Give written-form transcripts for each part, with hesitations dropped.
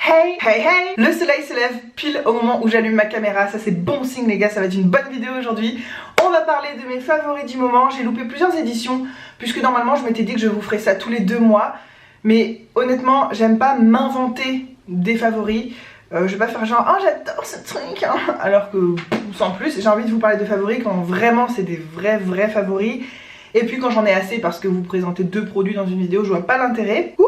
Hey, hey, hey! Le soleil se lève pile au moment où j'allume ma caméra, ça c'est bon signe les gars, ça va être une bonne vidéo aujourd'hui. On va parler de mes favoris du moment, j'ai loupé plusieurs éditions, puisque normalement je m'étais dit que je vous ferais ça tous les 2 mois. Mais honnêtement, j'aime pas m'inventer des favoris. Je vais pas faire genre, oh j'adore ce truc, hein. Alors que sans plus, j'ai envie de vous parler de favoris quand vraiment c'est des vrais favoris. Et puis quand j'en ai assez parce que vous présentez 2 produits dans une vidéo, je vois pas l'intérêt. Ouh!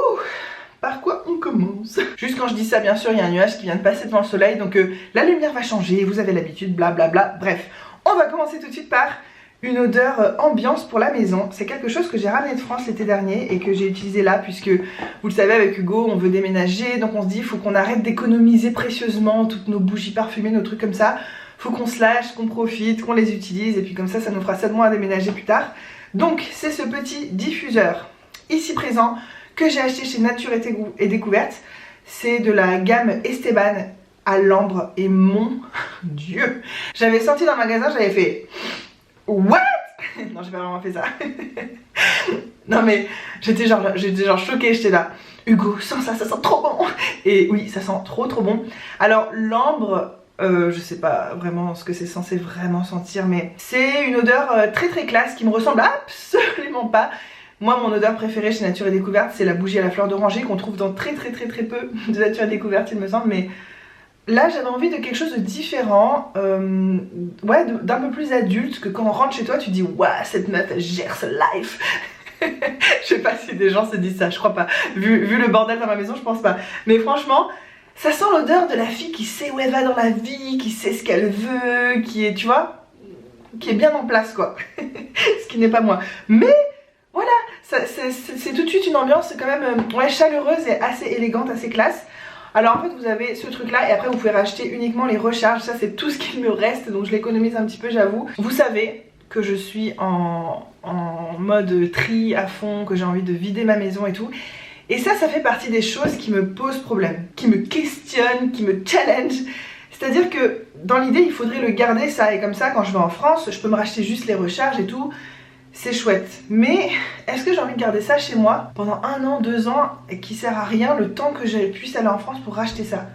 Par quoi on commence? Juste quand je dis ça, bien sûr, il y a un nuage qui vient de passer devant le soleil, donc la lumière va changer, vous avez l'habitude, blablabla. Bref, on va commencer tout de suite par une odeur ambiance pour la maison. C'est quelque chose que j'ai ramené de France l'été dernier et que j'ai utilisé là, puisque vous le savez, avec Hugo, on veut déménager, donc on se dit, il faut qu'on arrête d'économiser précieusement toutes nos bougies parfumées, nos trucs comme ça. Faut qu'on se lâche, qu'on profite, qu'on les utilise, et puis comme ça, ça nous fera 7 mois à déménager plus tard. Donc, c'est ce petit diffuseur, ici présent, que j'ai acheté chez Nature et Découverte. C'est de la gamme Esteban à l'ambre et mon Dieu, j'avais sorti dans le magasin, j'avais fait what? Non, j'ai pas vraiment fait ça. Non mais j'étais genre choquée, j'étais là, Hugo, sens ça, ça sent trop bon. Et oui, ça sent trop bon. Alors l'ambre, je sais pas vraiment ce que c'est censé vraiment sentir, mais c'est une odeur très classe qui me ressemble absolument pas. Moi, mon odeur préférée chez Nature et Découverte, c'est la bougie à la fleur d'oranger qu'on trouve dans très peu de Nature et Découverte, il me semble. Mais là, j'avais envie de quelque chose de différent, ouais, d'un peu plus adulte, que quand on rentre chez toi, tu dis « Waouh, cette meuf, elle gère ce life !» Je sais pas si des gens se disent ça, je crois pas. Vu le bordel dans ma maison, je pense pas. Mais franchement, ça sent l'odeur de la fille qui sait où elle va dans la vie, qui sait ce qu'elle veut, qui est, tu vois, qui est bien en place, quoi. Ce qui n'est pas moi. Mais voilà, c'est tout de suite une ambiance quand même ouais, chaleureuse et assez élégante, assez classe. Alors en fait vous avez ce truc là et après vous pouvez racheter uniquement les recharges. Ça c'est tout ce qu'il me reste, donc je l'économise un petit peu, j'avoue. Vous savez que je suis en mode tri à fond, que j'ai envie de vider ma maison et tout. Et ça fait partie des choses qui me posent problème, qui me questionnent, qui me challenge. C'est-à-dire que dans l'idée il faudrait le garder ça, et comme ça quand je vais en France je peux me racheter juste les recharges et tout. C'est chouette, mais est-ce que j'ai envie de garder ça chez moi pendant 1 an, 2 ans et qui sert à rien le temps que je puisse aller en France pour racheter ça?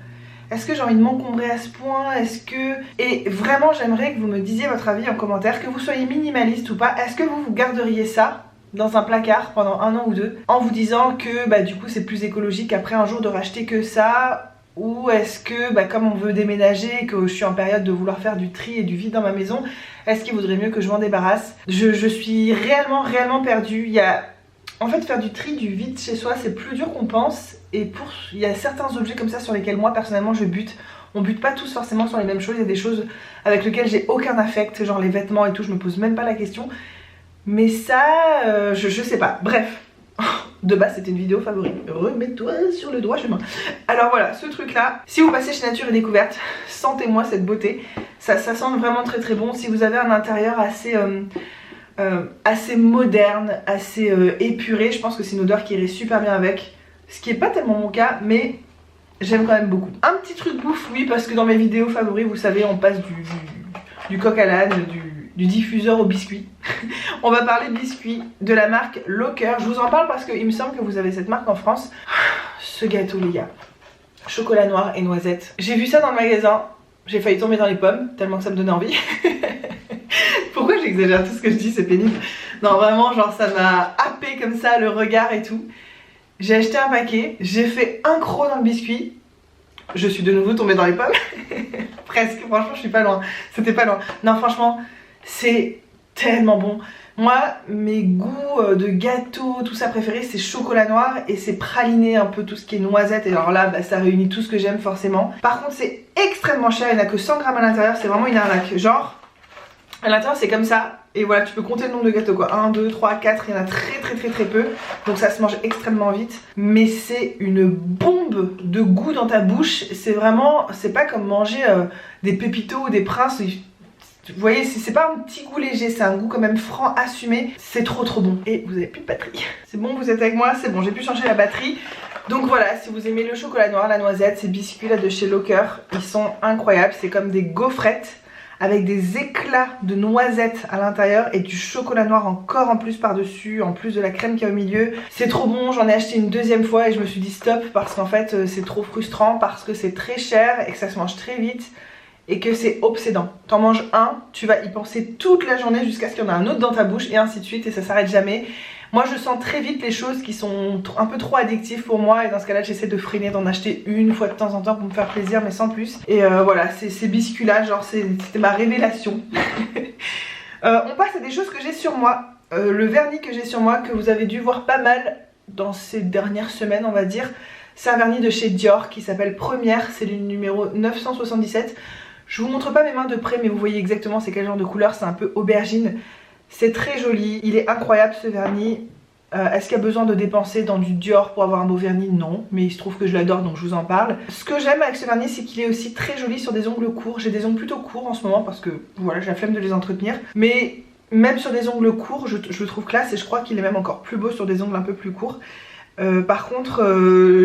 Est-ce que j'ai envie de m'encombrer à ce point? Est-ce que... Et vraiment j'aimerais que vous me disiez votre avis en commentaire, que vous soyez minimaliste ou pas. Est-ce que vous garderiez ça dans un placard pendant 1 an ou 2 en vous disant que bah du coup c'est plus écologique après un jour de racheter que ça? Ou est-ce que, bah, comme on veut déménager et que je suis en période de vouloir faire du tri et du vide dans ma maison, est-ce qu'il vaudrait mieux que je m'en débarrasse? Je suis réellement perdue. En fait, faire du tri, du vide chez soi, c'est plus dur qu'on pense. Et il y a certains objets comme ça sur lesquels moi, personnellement, je bute. On bute pas tous forcément sur les mêmes choses. Il y a des choses avec lesquelles j'ai aucun affect, genre les vêtements et tout, je me pose même pas la question. Mais ça, je sais pas. Bref. De base c'était une vidéo favorite, remets-toi sur le droit chemin. Alors voilà, ce truc là, si vous passez chez Nature et Découverte, sentez-moi cette beauté. Ça sent vraiment très bon. Si vous avez un intérieur assez moderne, assez épuré, je pense que c'est une odeur qui irait super bien avec. Ce qui est pas tellement mon cas, mais j'aime quand même beaucoup. Un petit truc bouffe, oui, parce que dans mes vidéos favoris, vous savez, on passe du coq à l'âne, du diffuseur au biscuit. On va parler de biscuits de la marque Locker. Je vous en parle parce qu'il me semble que vous avez cette marque en France. Ce gâteau les gars, chocolat noir et noisette. J'ai vu ça dans le magasin, j'ai failli tomber dans les pommes tellement que ça me donnait envie. Pourquoi j'exagère tout ce que je dis, c'est pénible. Non vraiment genre ça m'a happé comme ça le regard et tout. J'ai acheté un paquet, j'ai fait un croc dans le biscuit. Je suis de nouveau tombée dans les pommes. Presque, franchement je suis pas loin. C'était pas loin. Non franchement c'est tellement bon. Moi, mes goûts de gâteau, tout ça préféré, c'est chocolat noir et c'est praliné, un peu tout ce qui est noisette. Et alors là, bah, ça réunit tout ce que j'aime forcément. Par contre, c'est extrêmement cher, il n'y en a que 100 grammes à l'intérieur, c'est vraiment une arnaque. Genre, à l'intérieur, c'est comme ça. Et voilà, tu peux compter le nombre de gâteaux quoi. 1, 2, 3, 4, il y en a très peu. Donc ça se mange extrêmement vite. Mais c'est une bombe de goût dans ta bouche. C'est vraiment, c'est pas comme manger des pépitos ou des princes. Vous voyez, c'est pas un petit goût léger, c'est un goût quand même franc, assumé. C'est trop bon. Et vous avez plus de batterie. C'est bon, vous êtes avec moi, c'est bon, j'ai pu changer la batterie. Donc voilà, si vous aimez le chocolat noir, la noisette, ces biscuits là de chez Locker, ils sont incroyables. C'est comme des gaufrettes avec des éclats de noisettes à l'intérieur et du chocolat noir encore en plus par dessus, en plus de la crème qu'il y a au milieu. C'est trop bon, j'en ai acheté une deuxième fois et je me suis dit stop parce qu'en fait c'est trop frustrant, parce que c'est très cher et que ça se mange très vite et que c'est obsédant. T'en manges un, tu vas y penser toute la journée jusqu'à ce qu'il y en ait un autre dans ta bouche et ainsi de suite et ça s'arrête jamais. Moi je sens très vite les choses qui sont un peu trop addictives pour moi et dans ce cas là j'essaie de freiner, d'en acheter une fois de temps en temps pour me faire plaisir mais sans plus. Et voilà, ces biscuits là, genre c'était ma révélation. On passe à des choses que j'ai sur moi. Le vernis que j'ai sur moi, que vous avez dû voir pas mal dans ces dernières semaines on va dire. C'est un vernis de chez Dior qui s'appelle Première, c'est le numéro 977. Je vous montre pas mes mains de près mais vous voyez exactement c'est quel genre de couleur, c'est un peu aubergine. C'est très joli, il est incroyable ce vernis. Est-ce qu'il y a besoin de dépenser dans du Dior pour avoir un beau vernis? Non, mais il se trouve que je l'adore donc je vous en parle. Ce que j'aime avec ce vernis c'est qu'il est aussi très joli sur des ongles courts. J'ai des ongles plutôt courts en ce moment parce que voilà j'ai la flemme de les entretenir. Mais même sur des ongles courts je le trouve classe et je crois qu'il est même encore plus beau sur des ongles un peu plus courts. Par contre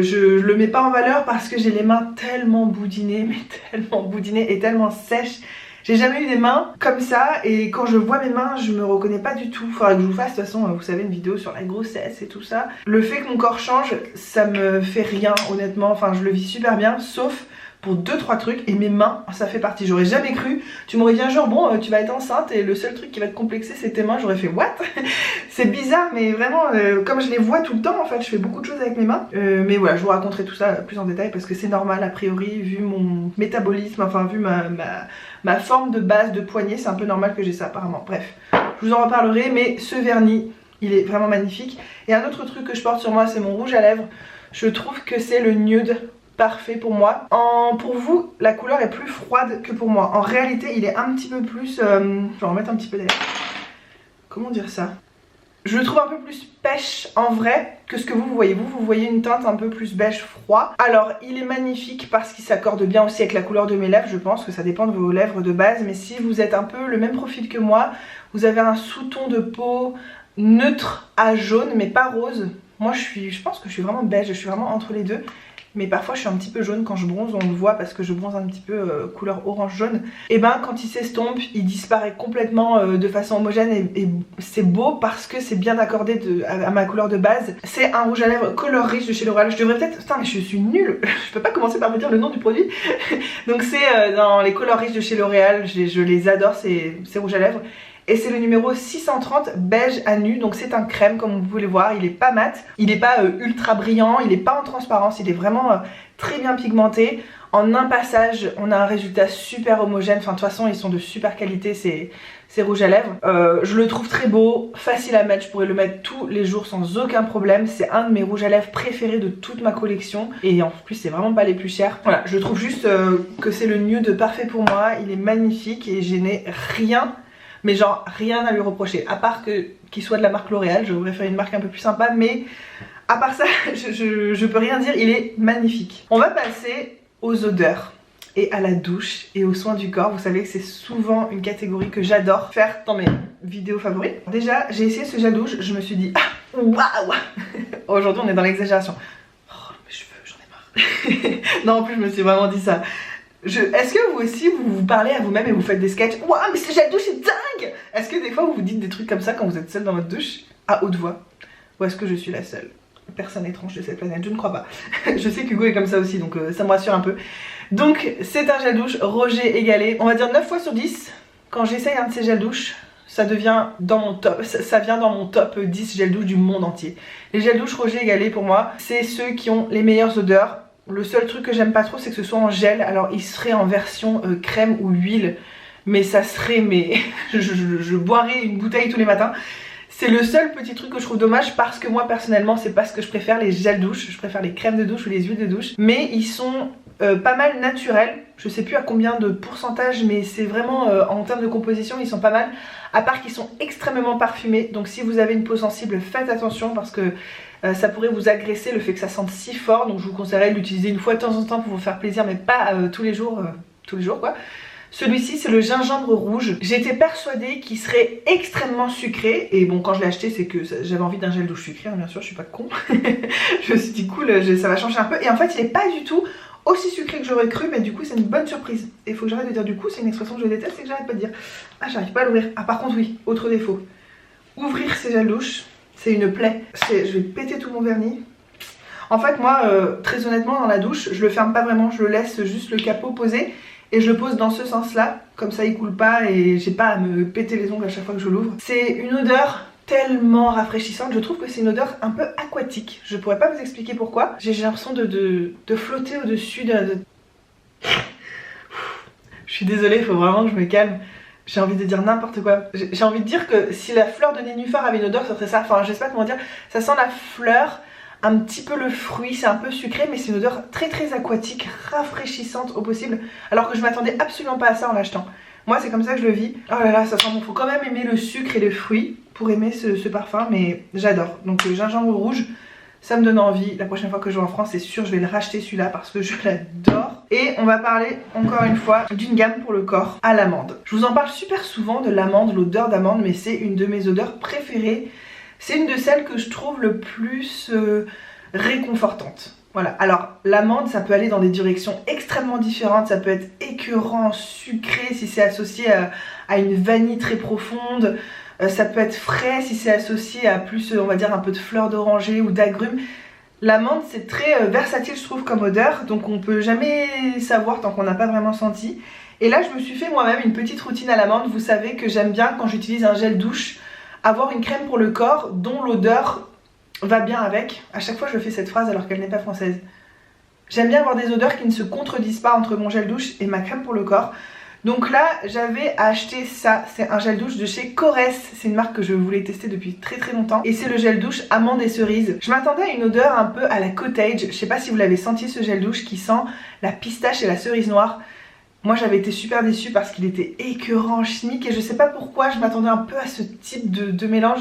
je le mets pas en valeur parce que j'ai les mains tellement boudinées, mais tellement boudinées et tellement sèches. J'ai jamais eu des mains comme ça et quand je vois mes mains je me reconnais pas du tout. Faudra que je vous fasse de toute façon vous savez une vidéo sur la grossesse et tout ça. Le fait que mon corps change ça me fait rien honnêtement, enfin je le vis super bien sauf pour 2-3 trucs et mes mains ça fait partie. J'aurais jamais cru, tu m'aurais dit un jour bon tu vas être enceinte et le seul truc qui va te complexer c'est tes mains, j'aurais fait what? C'est bizarre mais vraiment comme je les vois tout le temps en fait je fais beaucoup de choses avec mes mains. Mais voilà je vous raconterai tout ça plus en détail parce que c'est normal a priori vu mon métabolisme, enfin vu ma forme de base de poignet c'est un peu normal que j'ai ça apparemment. Bref je vous en reparlerai mais ce vernis il est vraiment magnifique. Et un autre truc que je porte sur moi c'est mon rouge à lèvres. Je trouve que c'est le nude parfait pour moi. Pour vous, la couleur est plus froide que pour moi. En réalité, il est un petit peu plus... je vais en remettre un petit peu d'air. Comment dire ça? Je le trouve un peu plus pêche en vrai que ce que vous voyez. Vous voyez une teinte un peu plus beige froid. Alors, il est magnifique parce qu'il s'accorde bien aussi avec la couleur de mes lèvres. Je pense que ça dépend de vos lèvres de base. Mais si vous êtes un peu le même profil que moi, vous avez un sous-ton de peau neutre à jaune, mais pas rose. Moi, je pense que je suis vraiment beige. Je suis vraiment entre les deux. Mais parfois je suis un petit peu jaune quand je bronze, on le voit parce que je bronze un petit peu couleur orange jaune. Et ben quand il s'estompe, il disparaît complètement de façon homogène et c'est beau parce que c'est bien accordé à ma couleur de base. C'est un rouge à lèvres Color Rich de chez L'Oréal. Je devrais peut-être... Putain mais je suis nulle, je peux pas commencer par me dire le nom du produit. Donc c'est dans les Color Rich de chez L'Oréal, je les adore ces rouges à lèvres. Et c'est le numéro 630 beige à nu, donc c'est un crème comme vous pouvez le voir, il est pas mat, il est pas ultra brillant, il est pas en transparence, il est vraiment très bien pigmenté. En un passage on a un résultat super homogène, enfin de toute façon ils sont de super qualité ces rouges à lèvres. Je le trouve très beau, facile à mettre, je pourrais le mettre tous les jours sans aucun problème. C'est un de mes rouges à lèvres préférés de toute ma collection et en plus c'est vraiment pas les plus chers. Voilà, je trouve juste que c'est le nude parfait pour moi, il est magnifique et je n'ai rien... mais genre rien à lui reprocher, à part qu'il soit de la marque L'Oréal, je voudrais faire une marque un peu plus sympa, mais à part ça, je peux rien dire, il est magnifique. On va passer aux odeurs et à la douche et aux soins du corps. Vous savez que c'est souvent une catégorie que j'adore faire dans mes vidéos favorites. Déjà, j'ai essayé ce gel douche, je me suis dit, ah, waouh. Aujourd'hui on est dans l'exagération. Oh, mes cheveux, j'en ai marre. Non, en plus je me suis vraiment dit ça. Est-ce que vous aussi vous parlez à vous-même et vous faites des sketchs? Waouh mais ce gel douche c'est dingue! Est-ce que des fois vous vous dites des trucs comme ça quand vous êtes seule dans votre douche à haute voix? Ou est-ce que je suis la seule personne étrange de cette planète? Je ne crois pas. Je sais qu'Hugo est comme ça aussi donc ça me rassure un peu. Donc c'est un gel douche Roger égalé. On va dire 9 fois sur 10 quand j'essaye un de ces gels douches ça devient dans mon top, ça vient dans mon top 10 gel douche du monde entier. Les gels douche Roger égalé pour moi c'est ceux qui ont les meilleures odeurs. Le seul truc que j'aime pas trop c'est que ce soit en gel, alors il serait en version crème ou huile, mais ça serait, mais je boirais une bouteille tous les matins. C'est le seul petit truc que je trouve dommage parce que moi personnellement c'est pas ce que je préfère, les gels douche, je préfère les crèmes de douche ou les huiles de douche. Mais ils sont pas mal naturels, je sais plus à combien de pourcentage mais c'est vraiment en termes de composition ils sont pas mal. À part qu'ils sont extrêmement parfumés, donc si vous avez une peau sensible faites attention parce que ça pourrait vous agresser le fait que ça sente si fort. Donc je vous conseillerais de l'utiliser une fois de temps en temps pour vous faire plaisir mais pas tous les jours quoi. Celui-ci c'est le gingembre rouge. J'étais persuadée qu'il serait extrêmement sucré et bon quand je l'ai acheté c'est que j'avais envie d'un gel douche sucré hein, bien sûr je suis pas con. Je me suis dit cool ça va changer un peu et en fait il est pas du tout aussi sucré que j'aurais cru, mais du coup c'est une bonne surprise. Et il faut que j'arrête de dire du coup, c'est une expression que je déteste et que j'arrête pas de dire. Ah, j'arrive pas à l'ouvrir. Ah, par contre oui, autre défaut. Ouvrir ces gels douche, c'est une plaie. Je vais péter tout mon vernis. En fait moi, très honnêtement dans la douche, je le ferme pas vraiment, je le laisse juste le capot posé. Et je le pose dans ce sens là, comme ça il coule pas et j'ai pas à me péter les ongles à chaque fois que je l'ouvre. C'est une odeur tellement rafraîchissante, je trouve que c'est une odeur un peu aquatique. Je pourrais pas vous expliquer pourquoi. J'ai l'impression de flotter au-dessus de... Je suis désolée, il faut vraiment que je me calme. J'ai envie de dire n'importe quoi. J'ai envie de dire que si la fleur de nénuphar avait une odeur, ça serait ça. Enfin, je sais pas comment dire. Ça sent la fleur, un petit peu le fruit, c'est un peu sucré, mais c'est une odeur très très aquatique, rafraîchissante au possible. Alors que je m'attendais absolument pas à ça en l'achetant. Moi, c'est comme ça que je le vis. Oh là là, ça sent bon. Faut quand même aimer le sucre et le fruit pour aimer ce parfum, mais j'adore. Donc, gingembre rouge, ça me donne envie. La prochaine fois que je vais en France, c'est sûr, je vais le racheter celui-là parce que je l'adore. Et on va parler encore une fois d'une gamme pour le corps à l'amande. Je vous en parle super souvent de l'amande, l'odeur d'amande, mais c'est une de mes odeurs préférées. C'est une de celles que je trouve le plus réconfortante. Voilà, alors l'amande ça peut aller dans des directions extrêmement différentes, ça peut être écœurant, sucré si c'est associé à une vanille très profonde, ça peut être frais si c'est associé à plus on va dire un peu de fleurs d'oranger ou d'agrumes. L'amande c'est très versatile je trouve comme odeur, donc on peut jamais savoir tant qu'on n'a pas vraiment senti. Et là je me suis fait moi-même une petite routine à l'amande, vous savez que j'aime bien quand j'utilise un gel douche avoir une crème pour le corps dont l'odeur va bien avec. À chaque fois je fais cette phrase alors qu'elle n'est pas française. J'aime bien avoir des odeurs qui ne se contredisent pas entre mon gel douche et ma crème pour le corps. Donc là j'avais acheté ça, c'est un gel douche de chez Korres. C'est une marque que je voulais tester depuis très très longtemps. Et c'est le gel douche amande et cerise. Je m'attendais à une odeur un peu à la cottage. Je sais pas si vous l'avez senti ce gel douche qui sent la pistache et la cerise noire. Moi j'avais été super déçue parce qu'il était écœurant, chimique et je sais pas pourquoi je m'attendais un peu à ce type de mélange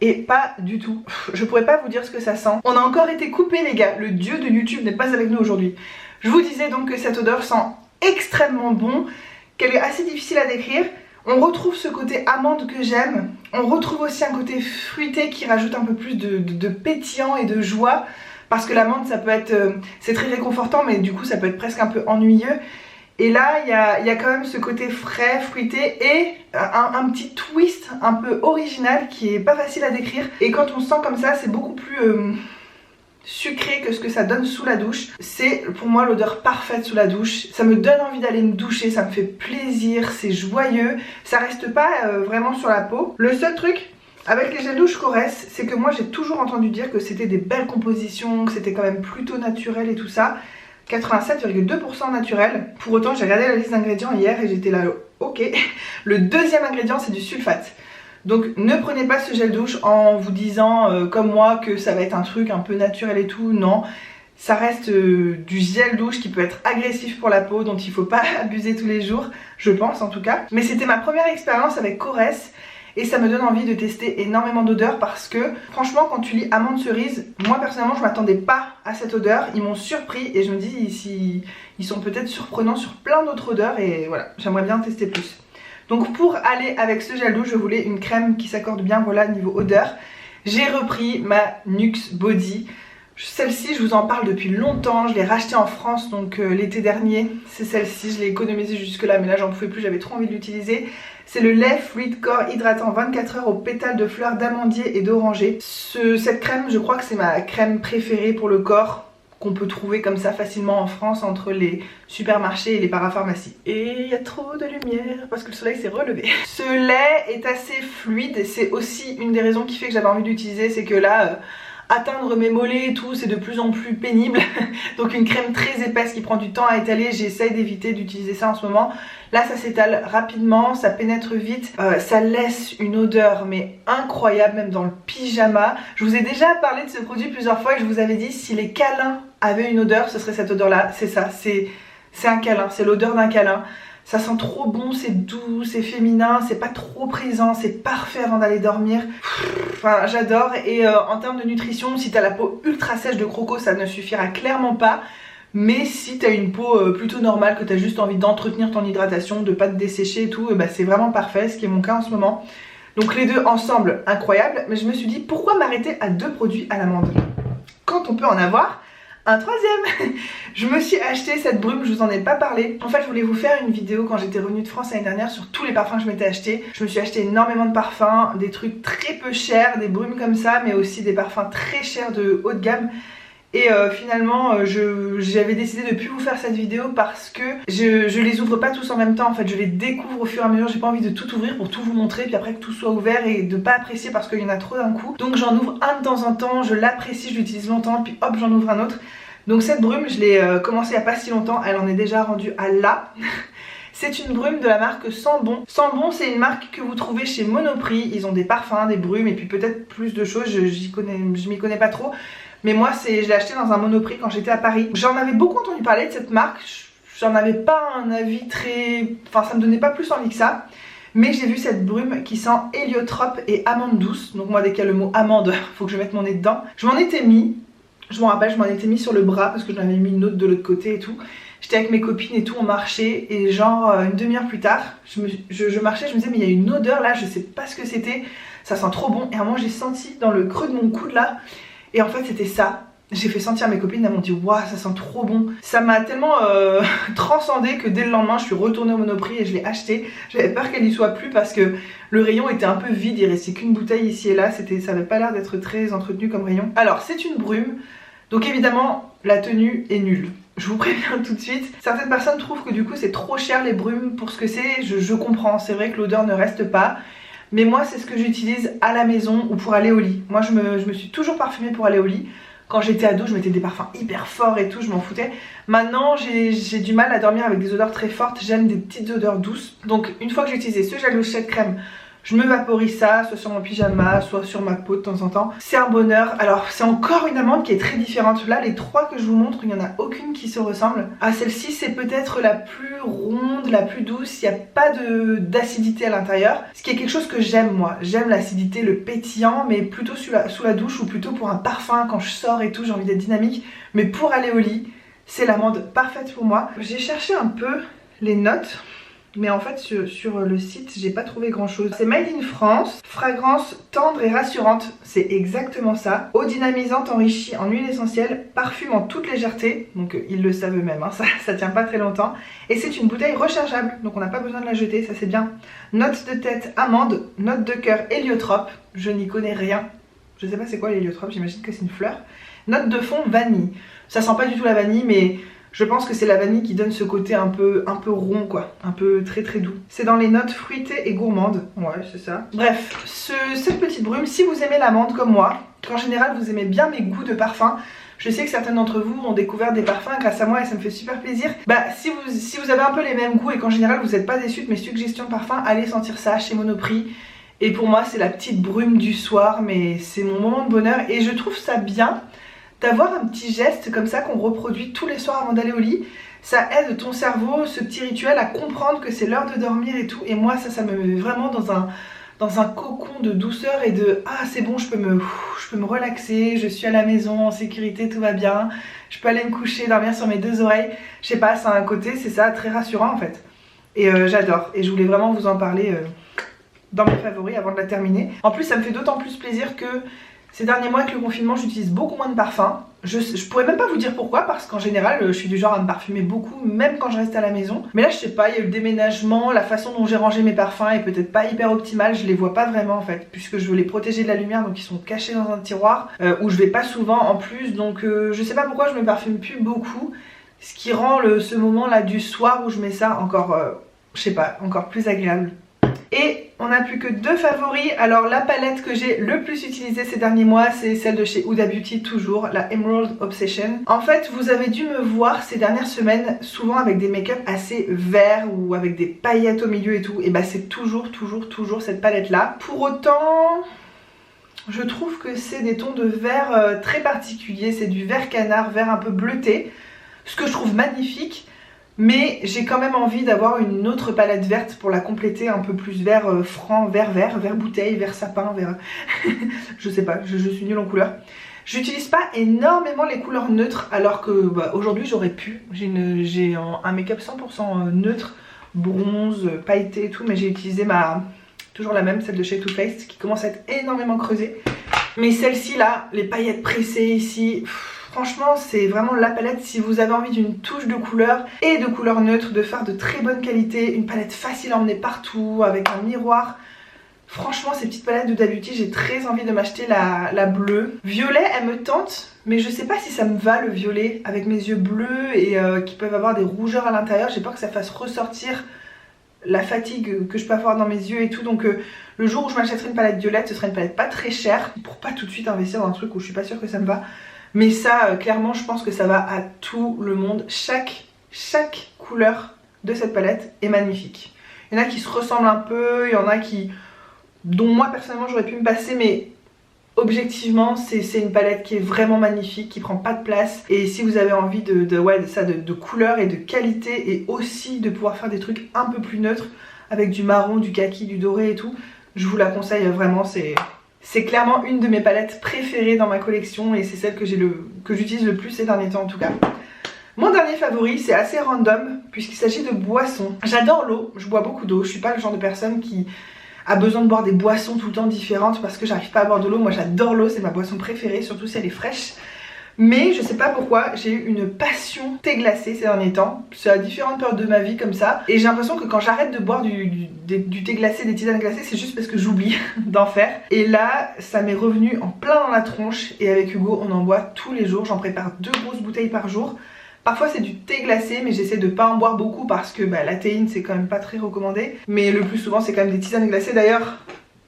et pas du tout. Je pourrais pas vous dire ce que ça sent. On a encore été coupés les gars, le dieu de YouTube n'est pas avec nous aujourd'hui. Je vous disais donc que cette odeur sent extrêmement bon, qu'elle est assez difficile à décrire. On retrouve ce côté amande que j'aime, on retrouve aussi un côté fruité qui rajoute un peu plus de pétillant et de joie parce que l'amande ça peut être, c'est très réconfortant mais du coup ça peut être presque un peu ennuyeux. Et là, il y a quand même ce côté frais, fruité et un petit twist un peu original qui est pas facile à décrire. Et quand on se sent comme ça, c'est beaucoup plus sucré que ce que ça donne sous la douche. C'est pour moi l'odeur parfaite sous la douche. Ça me donne envie d'aller me doucher, ça me fait plaisir, c'est joyeux. Ça reste pas vraiment sur la peau. Le seul truc avec les gels douche Korres, c'est que moi j'ai toujours entendu dire que c'était des belles compositions, que c'était quand même plutôt naturel et tout ça. 87,2% naturel. Pour autant j'ai regardé la liste d'ingrédients hier et j'étais là ok. Le deuxième ingrédient c'est du sulfate. Donc ne prenez pas ce gel douche en vous disant comme moi que ça va être un truc un peu naturel et tout. Non, ça reste du gel douche qui peut être agressif pour la peau, dont il faut pas abuser tous les jours, je pense en tout cas. Mais c'était ma première expérience avec Korres. Et ça me donne envie de tester énormément d'odeurs parce que franchement quand tu lis amande cerise, moi personnellement je m'attendais pas à cette odeur. Ils m'ont surpris et je me dis ils sont peut-être surprenants sur plein d'autres odeurs et voilà, j'aimerais bien tester plus. Donc pour aller avec ce gel douche je voulais une crème qui s'accorde bien voilà niveau odeur. J'ai repris ma Nuxe Body. Celle-ci je vous en parle depuis longtemps, je l'ai rachetée en France donc l'été dernier. C'est celle-ci, je l'ai économisée jusque là mais là j'en pouvais plus, j'avais trop envie de l'utiliser. C'est le lait fluide corps hydratant 24 heures aux pétales de fleurs d'amandier et d'oranger. Cette crème je crois que c'est ma crème préférée pour le corps qu'on peut trouver comme ça facilement en France entre les supermarchés et les parapharmacies. Et il y a trop de lumière parce que le soleil s'est relevé. Ce lait est assez fluide et c'est aussi une des raisons qui fait que j'avais envie d'utiliser, c'est que là atteindre mes mollets et tout c'est de plus en plus pénible. Donc une crème très épaisse qui prend du temps à étaler, j'essaye d'éviter d'utiliser ça en ce moment. Là ça s'étale rapidement, ça pénètre vite, ça laisse une odeur mais incroyable même dans le pyjama. Je vous ai déjà parlé de ce produit plusieurs fois et je vous avais dit si les câlins avaient une odeur ce serait cette odeur là. C'est ça, c'est un câlin, c'est l'odeur d'un câlin. Ça sent trop bon, c'est doux, c'est féminin, c'est pas trop présent, c'est parfait avant d'aller dormir. Enfin j'adore et en termes de nutrition, si t'as la peau ultra sèche de croco ça ne suffira clairement pas. Mais si t'as une peau plutôt normale, que t'as juste envie d'entretenir ton hydratation, de pas te dessécher et tout, et bah c'est vraiment parfait, ce qui est mon cas en ce moment. Donc les deux ensemble, incroyable, mais je me suis dit pourquoi m'arrêter à deux produits à l'amande quand on peut en avoir Un troisième. Je me suis acheté cette brume, je vous en ai pas parlé. En fait je voulais vous faire une vidéo quand j'étais revenue de France l'année dernière sur tous les parfums que je m'étais acheté. Je me suis acheté énormément de parfums, des trucs très peu chers, des brumes comme ça, mais aussi des parfums très chers de haut de gamme. Et finalement j'avais décidé de plus vous faire cette vidéo parce que je les ouvre pas tous en même temps. En fait je les découvre au fur et à mesure, j'ai pas envie de tout ouvrir pour tout vous montrer puis après que tout soit ouvert et de pas apprécier parce qu'il y en a trop d'un coup. Donc j'en ouvre un de temps en temps, je l'apprécie, je l'utilise longtemps puis hop j'en ouvre un autre. Donc cette brume je l'ai commencé il y a pas si longtemps, elle en est déjà rendue à là. C'est une brume de la marque Sambon. Sambon c'est une marque que vous trouvez chez Monoprix, ils ont des parfums, des brumes et puis peut-être plus de choses, je m'y connais pas trop. Mais moi je l'ai acheté dans un Monoprix quand j'étais à Paris. J'en avais beaucoup entendu parler de cette marque, j'en avais pas un avis très... Enfin ça me donnait pas plus envie que ça. Mais j'ai vu cette brume qui sent héliotrope et amande douce. Donc moi dès qu'il y a le mot amande, faut que je mette mon nez dedans. Je m'en étais mis, je m'en rappelle, je m'en étais mis sur le bras parce que j'en avais mis une autre de l'autre côté et tout. J'étais avec mes copines et tout, on marchait et genre une demi-heure plus tard, je marchais, je me disais mais il y a une odeur là, je sais pas ce que c'était, ça sent trop bon. Et à un moment j'ai senti dans le creux de mon coude là, et en fait c'était ça. J'ai fait sentir à mes copines, elles m'ont dit waouh ça sent trop bon. Ça m'a tellement transcendé que dès le lendemain je suis retournée au Monoprix et je l'ai acheté. J'avais peur qu'elle y soit plus parce que le rayon était un peu vide, il restait qu'une bouteille ici et là, ça avait pas l'air d'être très entretenu comme rayon. Alors c'est une brume, donc évidemment la tenue est nulle. Je vous préviens tout de suite. Certaines personnes trouvent que du coup c'est trop cher les brumes pour ce que c'est, je comprends, c'est vrai que l'odeur ne reste pas. Mais moi c'est ce que j'utilise à la maison ou pour aller au lit. Moi je me suis toujours parfumée pour aller au lit. Quand j'étais ado, je mettais des parfums hyper forts et tout, je m'en foutais. Maintenant, j'ai du mal à dormir avec des odeurs très fortes. J'aime des petites odeurs douces. Donc, une fois que j'ai utilisé ce gel douche crème, je me vaporise ça, soit sur mon pyjama, soit sur ma peau de temps en temps. C'est un bonheur. Alors, c'est encore une amande qui est très différente. Là, les trois que je vous montre, il n'y en a aucune qui se ressemble. Ah, celle-ci, c'est peut-être la plus ronde, la plus douce. Il n'y a pas d'acidité à l'intérieur. Ce qui est quelque chose que j'aime, moi. J'aime l'acidité, le pétillant, mais plutôt sous la douche ou plutôt pour un parfum. Quand je sors et tout, j'ai envie d'être dynamique. Mais pour aller au lit, c'est l'amande parfaite pour moi. J'ai cherché un peu les notes. Mais en fait sur le site j'ai pas trouvé grand chose. C'est made in France, fragrance tendre et rassurante, c'est exactement ça. Eau dynamisante enrichie en huile essentielle, parfume en toute légèreté, donc ils le savent eux-mêmes, hein, ça tient pas très longtemps. Et c'est une bouteille rechargeable, donc on n'a pas besoin de la jeter, ça c'est bien. Note de tête amande, note de cœur héliotrope, je n'y connais rien. Je sais pas c'est quoi l'héliotrope, j'imagine que c'est une fleur. Note de fond vanille, ça sent pas du tout la vanille mais... Je pense que c'est la vanille qui donne ce côté un peu rond quoi, un peu très doux. C'est dans les notes fruitées et gourmandes, ouais c'est ça. Bref, cette petite brume, si vous aimez l'amande comme moi, qu'en général vous aimez bien mes goûts de parfum, je sais que certains d'entre vous ont découvert des parfums grâce à moi et ça me fait super plaisir. Bah si vous avez un peu les mêmes goûts et qu'en général vous n'êtes pas déçus de mes suggestions de parfums, allez sentir ça chez Monoprix. Et pour moi c'est la petite brume du soir, mais c'est mon moment de bonheur et je trouve ça bien d'avoir un petit geste comme ça qu'on reproduit tous les soirs avant d'aller au lit. Ça aide ton cerveau, ce petit rituel, à comprendre que c'est l'heure de dormir et tout. Et moi ça me met vraiment dans un cocon de douceur et de ah c'est bon, je peux me relaxer, je suis à la maison en sécurité, tout va bien, je peux aller me coucher, dormir sur mes deux oreilles. Je sais pas, ça a un côté, c'est ça, très rassurant en fait. Et j'adore, et je voulais vraiment vous en parler dans mes favoris avant de la terminer. En plus ça me fait d'autant plus plaisir que ces derniers mois avec le confinement j'utilise beaucoup moins de parfums. Je pourrais même pas vous dire pourquoi parce qu'en général je suis du genre à me parfumer beaucoup même quand je reste à la maison. Mais là je sais pas, il y a eu le déménagement, la façon dont j'ai rangé mes parfums est peut-être pas hyper optimale, je les vois pas vraiment en fait puisque je veux les protéger de la lumière donc ils sont cachés dans un tiroir où je vais pas souvent en plus donc je sais pas pourquoi je me parfume plus beaucoup. Ce qui rend ce moment là du soir où je mets ça encore, je sais pas, encore plus agréable. Et on n'a plus que deux favoris. Alors la palette que j'ai le plus utilisée ces derniers mois c'est celle de chez Huda Beauty, toujours la Emerald Obsession. En fait vous avez dû me voir ces dernières semaines souvent avec des make-up assez verts ou avec des paillettes au milieu et tout. Et bah c'est toujours cette palette là. Pour autant je trouve que c'est des tons de vert très particuliers. C'est du vert canard, vert un peu bleuté, ce que je trouve magnifique. Mais j'ai quand même envie d'avoir une autre palette verte pour la compléter, un peu plus vert franc, vert bouteille, vert sapin, vert... je sais pas, je suis nulle en couleurs. J'utilise pas énormément les couleurs neutres alors que bah, aujourd'hui j'aurais pu. J'ai un make-up 100% neutre, bronze, pailleté et tout, mais j'ai utilisé toujours la même, celle de chez Too Faced qui commence à être énormément creusée. Mais celle-ci là, les paillettes pressées ici... Franchement c'est vraiment la palette si vous avez envie d'une touche de couleur et de couleur neutre, de faire de très bonne qualité, une palette facile à emmener partout avec un miroir. Franchement ces petites palettes de Huda Beauty, j'ai très envie de m'acheter la bleue. Violet elle me tente, mais je sais pas si ça me va le violet avec mes yeux bleus et qui peuvent avoir des rougeurs à l'intérieur. J'ai peur que ça fasse ressortir la fatigue que je peux avoir dans mes yeux et tout. Donc le jour où je m'achèterai une palette violette, ce sera une palette pas très chère pour pas tout de suite investir dans un truc où je suis pas sûre que ça me va. Mais ça clairement je pense que ça va à tout le monde. Chaque couleur de cette palette est magnifique. Il y en a qui se ressemblent un peu, il y en a dont moi personnellement j'aurais pu me passer, mais objectivement c'est une palette qui est vraiment magnifique, qui prend pas de place. Et si vous avez envie de couleur et de qualité, et aussi de pouvoir faire des trucs un peu plus neutres avec du marron, du kaki, du doré et tout, je vous la conseille vraiment. C'est clairement une de mes palettes préférées dans ma collection et c'est celle que j'utilise le plus ces derniers temps en tout cas. Mon dernier favori, c'est assez random puisqu'il s'agit de boissons. J'adore l'eau, je bois beaucoup d'eau, je suis pas le genre de personne qui a besoin de boire des boissons tout le temps différentes parce que j'arrive pas à boire de l'eau. Moi j'adore l'eau, c'est ma boisson préférée, surtout si elle est fraîche. Mais je sais pas pourquoi, j'ai eu une passion thé glacé ces derniers temps. C'est à différentes périodes de ma vie comme ça. Et j'ai l'impression que quand j'arrête de boire du thé glacé, des tisanes glacées, c'est juste parce que j'oublie d'en faire. Et là, ça m'est revenu en plein dans la tronche. Et avec Hugo, on en boit tous les jours. J'en prépare 2 grosses bouteilles par jour. Parfois c'est du thé glacé, mais j'essaie de pas en boire beaucoup parce que la théine c'est quand même pas très recommandé. Mais le plus souvent c'est quand même des tisanes glacées. D'ailleurs,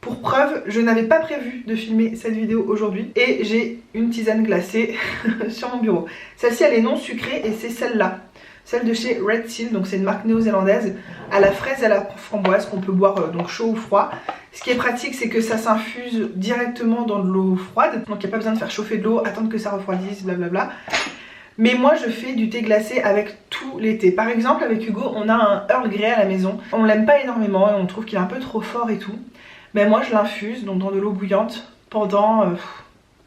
pour preuve, je n'avais pas prévu de filmer cette vidéo aujourd'hui et j'ai une tisane glacée sur mon bureau. Celle-ci elle est non sucrée et c'est celle-là. Celle de chez Red Seal, donc c'est une marque néo-zélandaise, à la fraise et à la framboise qu'on peut boire donc chaud ou froid. Ce qui est pratique c'est que ça s'infuse directement dans de l'eau froide, donc il n'y a pas besoin de faire chauffer de l'eau, attendre que ça refroidisse, blablabla. Mais moi je fais du thé glacé avec tous les thés. Par exemple avec Hugo on a un Earl Grey à la maison. On l'aime pas énormément et on trouve qu'il est un peu trop fort et tout. Mais moi je l'infuse donc dans de l'eau bouillante pendant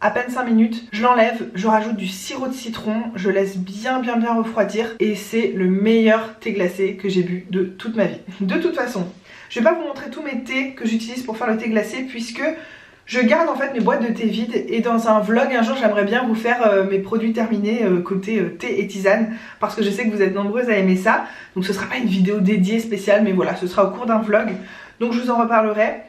à peine 5 minutes. Je l'enlève, je rajoute du sirop de citron, je laisse bien refroidir. Et c'est le meilleur thé glacé que j'ai bu de toute ma vie. De toute façon, je vais pas vous montrer tous mes thés que j'utilise pour faire le thé glacé puisque je garde en fait mes boîtes de thé vides et dans un vlog un jour j'aimerais bien vous faire mes produits terminés côté thé et tisane parce que je sais que vous êtes nombreuses à aimer ça. Donc ce sera pas une vidéo dédiée spéciale mais voilà, ce sera au cours d'un vlog. Donc je vous en reparlerai.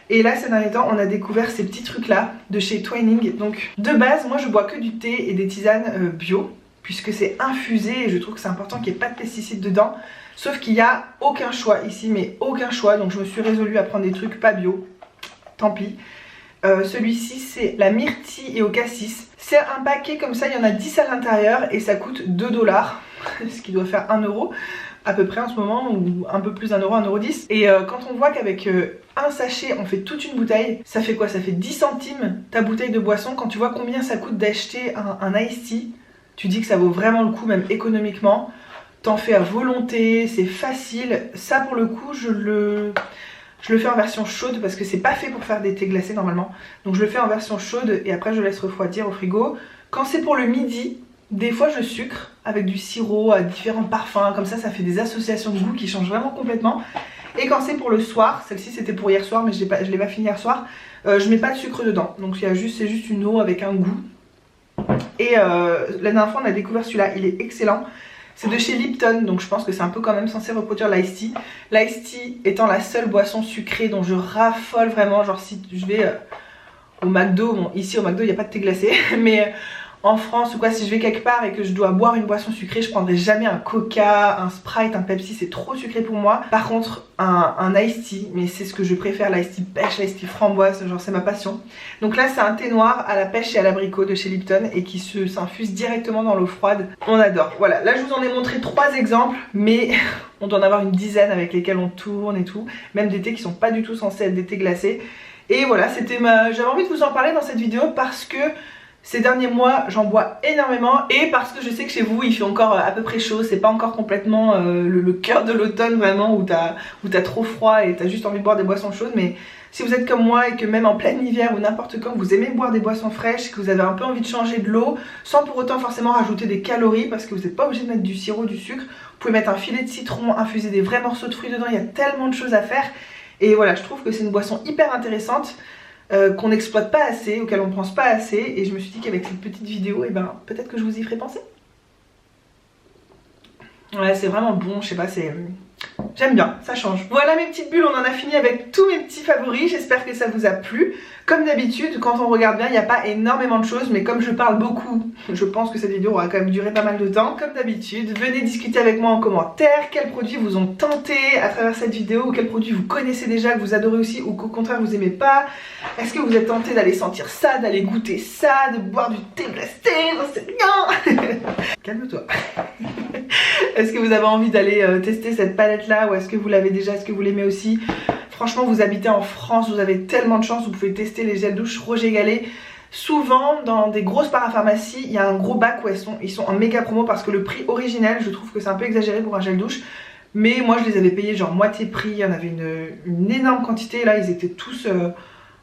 Et là ces derniers temps on a découvert ces petits trucs là de chez Twining. Donc de base moi je bois que du thé et des tisanes bio puisque c'est infusé et je trouve que c'est important qu'il n'y ait pas de pesticides dedans. Sauf qu'il n'y a aucun choix ici, mais aucun choix. Donc je me suis résolue à prendre des trucs pas bio. Tant pis. Celui-ci c'est la myrtille et au cassis. C'est un paquet comme ça, il y en a 10 à l'intérieur et ça coûte 2 $, ce qui doit faire 1 € à peu près en ce moment, ou un peu plus d'1 €, 1,10 €. Et quand on voit qu'avec un sachet on fait toute une bouteille, ça fait quoi? Ça fait 10 centimes ta bouteille de boisson. Quand tu vois combien ça coûte d'acheter un iced tea, tu dis que ça vaut vraiment le coup, même économiquement. T'en fais à volonté, c'est facile. Ça pour le coup je le fais en version chaude parce que c'est pas fait pour faire des thés glacés normalement. Donc je le fais en version chaude et après je laisse refroidir au frigo. Quand c'est pour le midi, des fois je sucre avec du sirop à différents parfums. Comme ça fait des associations de goût qui changent vraiment complètement. Et quand c'est pour le soir, celle-ci c'était pour hier soir mais je l'ai pas fini hier soir, je mets pas de sucre dedans. Donc c'est juste une eau avec un goût. Et la dernière fois on a découvert celui-là, il est excellent. C'est de chez Lipton, donc je pense que c'est un peu quand même censé reproduire l'ice tea. L'ice tea étant la seule boisson sucrée dont je raffole vraiment. Genre si je vais au McDo, bon ici au McDo il n'y a pas de thé glacé, mais en France ou quoi, si je vais quelque part et que je dois boire une boisson sucrée, je prendrai jamais un Coca, un Sprite, un Pepsi, c'est trop sucré pour moi. Par contre un iced tea, mais c'est ce que je préfère, l'iced tea pêche, l'iced tea framboise, genre c'est ma passion. Donc là c'est un thé noir à la pêche et à l'abricot de chez Lipton et qui s'infuse directement dans l'eau froide. On adore. Voilà, là je vous en ai montré 3 exemples, mais on doit en avoir une dizaine avec lesquels on tourne et tout. Même des thés qui sont pas du tout censés être des thés glacés. Et voilà, j'avais envie de vous en parler dans cette vidéo parce que ces derniers mois j'en bois énormément et parce que je sais que chez vous il fait encore à peu près chaud, c'est pas encore complètement le cœur de l'automne vraiment où t'as trop froid et t'as juste envie de boire des boissons chaudes. Mais si vous êtes comme moi et que même en plein hiver ou n'importe quand vous aimez boire des boissons fraîches, que vous avez un peu envie de changer de l'eau sans pour autant forcément rajouter des calories parce que vous n'êtes pas obligé de mettre du sirop, du sucre, vous pouvez mettre un filet de citron, infuser des vrais morceaux de fruits dedans, il y a tellement de choses à faire. Et voilà, je trouve que c'est une boisson hyper intéressante. qu'on n'exploite pas assez, auxquels on pense pas assez, et je me suis dit qu'avec cette petite vidéo, et ben peut-être que je vous y ferai penser. Ouais, c'est vraiment bon, je sais pas, c'est... J'aime bien, ça change. Voilà mes petites bulles, on en a fini avec tous mes petits favoris, j'espère que ça vous a plu. Comme d'habitude, quand on regarde bien, il n'y a pas énormément de choses, mais comme je parle beaucoup, je pense que cette vidéo aura quand même duré pas mal de temps. Comme d'habitude, venez discuter avec moi en commentaire, quels produits vous ont tenté à travers cette vidéo, ou quels produits vous connaissez déjà, que vous adorez aussi, ou qu'au contraire vous aimez pas. Est-ce que vous êtes tenté d'aller sentir ça, d'aller goûter ça, de boire du thé glacé, j'en sais rien. Calme-toi. Est-ce que vous avez envie d'aller tester cette palette là, ou est-ce que vous l'avez déjà, est-ce que vous l'aimez aussi? Franchement, vous habitez en France, vous avez tellement de chance, vous pouvez tester les gels douche Roger Gallet. Souvent, dans des grosses parapharmacies, il y a un gros bac où ils sont en méga promo parce que le prix originel, je trouve que c'est un peu exagéré pour un gel douche. Mais moi, je les avais payés genre moitié prix, il y en avait une énorme quantité. Là, ils étaient tous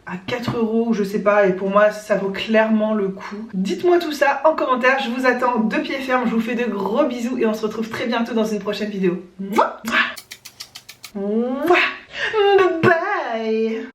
à 4 € ou je sais pas, et pour moi, ça vaut clairement le coup. Dites-moi tout ça en commentaire, je vous attends de pied ferme, je vous fais de gros bisous et on se retrouve très bientôt dans une prochaine vidéo. Mouah. Mouah. Bye bye.